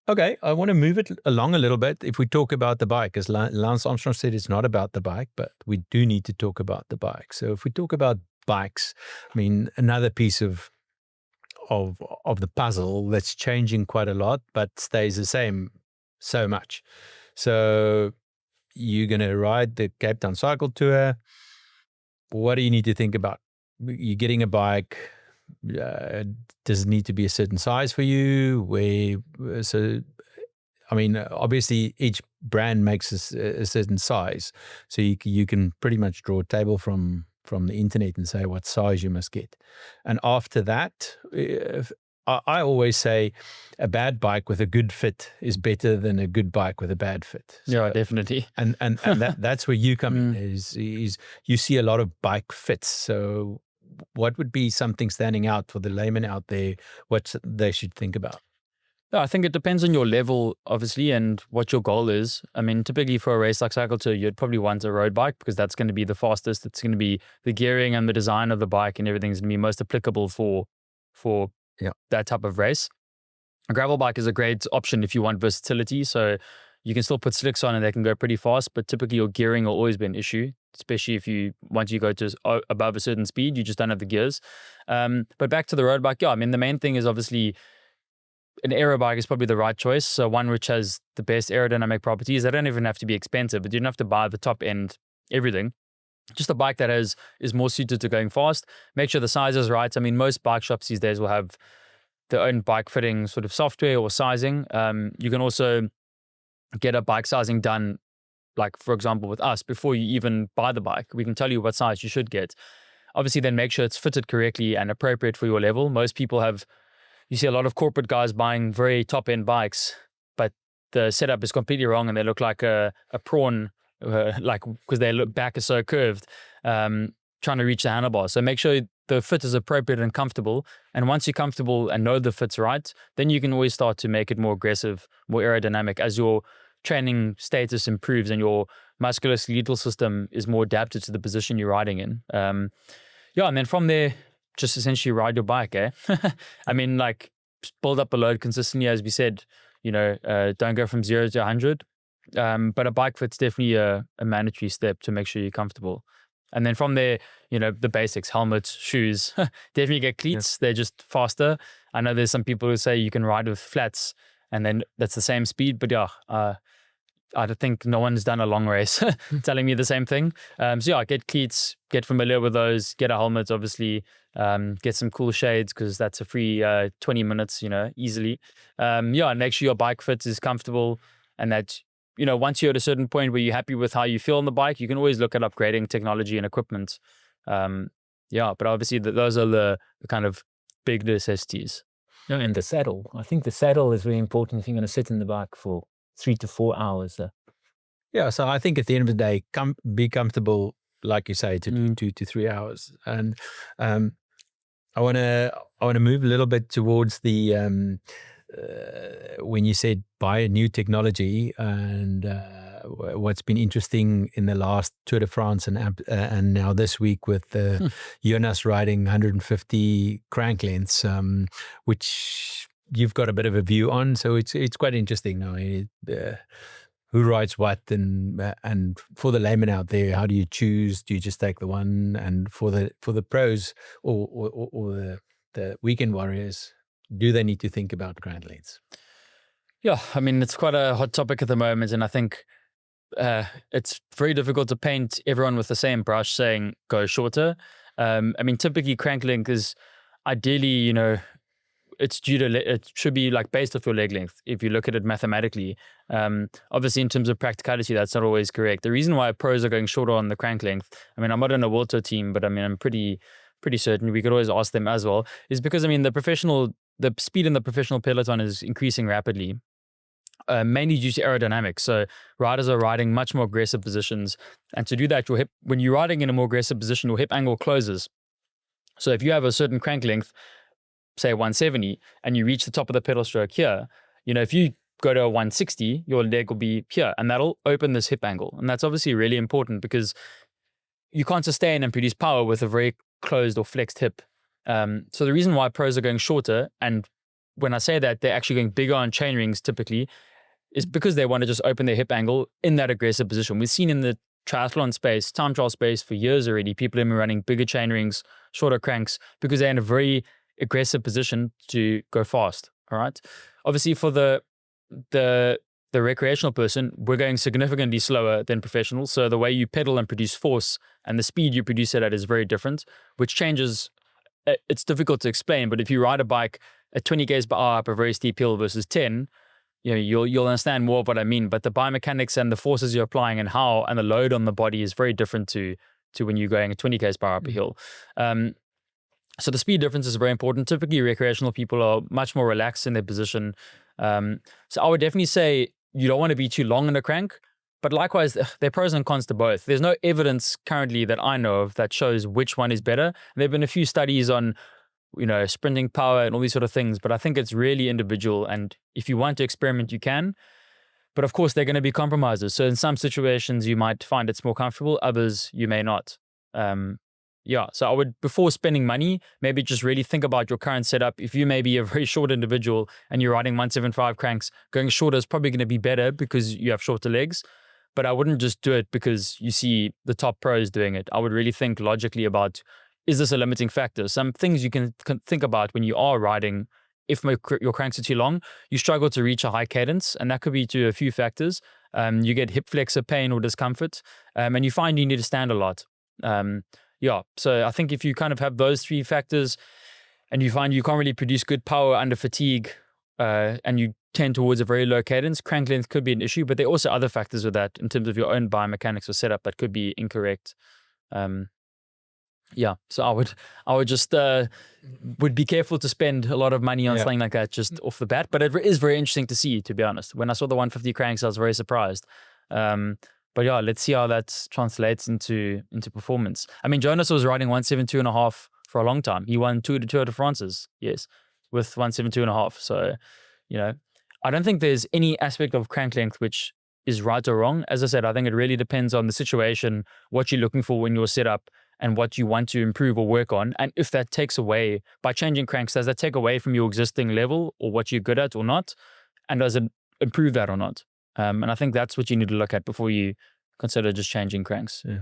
Okay, I want to move it along a little bit. If we talk about the bike, as Lance Armstrong said, it's not about the bike, but we do need to talk about the bike. So if we talk about bikes, I mean, another piece of the puzzle that's changing quite a lot, but stays the same so much. So you're going to ride the Cape Town Cycle Tour. What do you need to think about? You're getting a bike. Does it need to be a certain size for you? I mean, obviously each brand makes a certain size, so you can pretty much draw a table from the internet and say what size you must get. And after that, I always say a bad bike with a good fit is better than a good bike with a bad fit. So, yeah, definitely. And that's where you come in. Is you see a lot of bike fits. So what would be something standing out for the layman out there, what they should think about? Yeah, I think it depends on your level, obviously, and what your goal is. I mean, typically for a race like Cycle Tour, you'd probably want a road bike because that's going to be the fastest. It's going to be the gearing and the design of the bike and everything's going to be most applicable for that type of race. A gravel bike is a great option if you want versatility. So you can still put slicks on and they can go pretty fast, but typically your gearing will always be an issue, especially if once you go to above a certain speed, you just don't have the gears. But back to the road bike, yeah, I mean, the main thing is obviously an aero bike is probably the right choice. So one which has the best aerodynamic properties. They don't even have to be expensive, but you don't have to buy the top end everything. Just a bike that is more suited to going fast. Make sure the size is right. I mean, most bike shops these days will have their own bike fitting sort of software or sizing. You can also get a bike sizing done, like for example with us, before you even buy the bike. We can tell you what size you should get. Obviously, then make sure it's fitted correctly and appropriate for your level. Most people you see a lot of corporate guys buying very top-end bikes, but the setup is completely wrong and they look like a prawn, because their back is so curved, trying to reach the handlebar. So make sure the fit is appropriate and comfortable. And once you're comfortable and know the fit's right, then you can always start to make it more aggressive, more aerodynamic as your training status improves and your musculoskeletal system is more adapted to the position you're riding in. And then from there, just essentially ride your bike, eh? I mean, like, build up a load consistently, as we said, don't go from 0 to 100. But a bike fit's definitely a mandatory step to make sure you're comfortable. And then from there, the basics, helmets, shoes, definitely get cleats. Yeah. They're just faster. I know there's some people who say you can ride with flats and then that's the same speed, but I think no one's done a long race telling me the same thing. Get cleats, get familiar with those, get a helmet, obviously, get some cool shades because that's a free 20 minutes, easily. And make sure your bike fit is comfortable and that, once you're at a certain point where you're happy with how you feel on the bike, you can always look at upgrading technology and equipment. But obviously those are the kind of big necessities. Yeah, and the saddle. I think the saddle is really important if you're going to sit in the bike for 3 to 4 hours. Yeah, so I think at the end of the day, be comfortable, like you say, to 2 to 3 hours. And I want to move a little bit towards the when you said buy a new technology and what's been interesting in the last Tour de France and now this week with Jonas riding 150 crank lengths, which you've got a bit of a view on. So it's quite interesting now. Who rides what and for the layman out there, how do you choose? Do you just take the one? And for the pros or the weekend warriors, do they need to think about crank lengths? Yeah, I mean, it's quite a hot topic at the moment, and I think it's very difficult to paint everyone with the same brush saying go shorter. I mean, typically crank length is ideally, it should be like based off your leg length if you look at it mathematically. Obviously, in terms of practicality, that's not always correct. The reason why pros are going shorter on the crank length, I mean, I'm not in a World Tour team, but I mean, I'm pretty certain we could always ask them as well, is because, I mean, the speed in the professional peloton is increasing rapidly. Mainly due to aerodynamics. So riders are riding much more aggressive positions. And to do that, when you're riding in a more aggressive position, your hip angle closes. So if you have a certain crank length, say 170, and you reach the top of the pedal stroke here, if you go to a 160, your leg will be here, and that'll open this hip angle. And that's obviously really important because you can't sustain and produce power with a very closed or flexed hip. So the reason why pros are going shorter and when I say that they're actually going bigger on chain rings typically, is because they want to just open their hip angle in that aggressive position. We've seen in the triathlon space, time trial space for years already, people have been running bigger chain rings, shorter cranks, because they're in a very aggressive position to go fast. All right. Obviously, for the recreational person, we're going significantly slower than professionals. So the way you pedal and produce force and the speed you produce it at is very different, which changes. It's difficult to explain, but if you ride a bike at 20 km per hour up a very steep hill versus 10, you'll understand more of what I mean. But the biomechanics and the forces you're applying and the load on the body is very different to when you're going at 20 km per hour up a hill. So the speed difference is very important. Typically, recreational people are much more relaxed in their position. So I would definitely say you don't want to be too long in a crank, but likewise, there are pros and cons to both. There's no evidence currently that I know of that shows which one is better. There have been a few studies on, sprinting power and all these sort of things, but I think it's really individual. And if you want to experiment, you can. But of course, there are going to be compromises. So in some situations, you might find it's more comfortable. Others, you may not. So I would, before spending money, maybe just really think about your current setup. If you may be a very short individual and you're riding 175 cranks, going shorter is probably going to be better because you have shorter legs. But I wouldn't just do it because you see the top pros doing it. I would really think logically about, is this a limiting factor? Some things you can think about when you are riding, if your cranks are too long, you struggle to reach a high cadence, and that could be to a few factors. You get hip flexor pain or discomfort, and you find you need to stand a lot. So I think if you kind of have those three factors and you find you can't really produce good power under fatigue, and you tend towards a very low cadence, crank length could be an issue, but there are also other factors with that in terms of your own biomechanics or setup that could be incorrect. So I would just would be careful to spend a lot of money on something like that just off the bat. But it is very interesting to see, to be honest. When I saw the 150 cranks, I was very surprised. But let's see how that translates into performance. I mean, Jonas was riding 172.5 for a long time. He won Tour de France's, yes, with 172.5. So, I don't think there's any aspect of crank length which is right or wrong. As I said, I think it really depends on the situation, what you're looking for when you're set up, and what you want to improve or work on. And if that takes away, by changing cranks, does that take away from your existing level or what you're good at or not? And does it improve that or not? And I think that's what you need to look at before you consider just changing cranks. Yeah.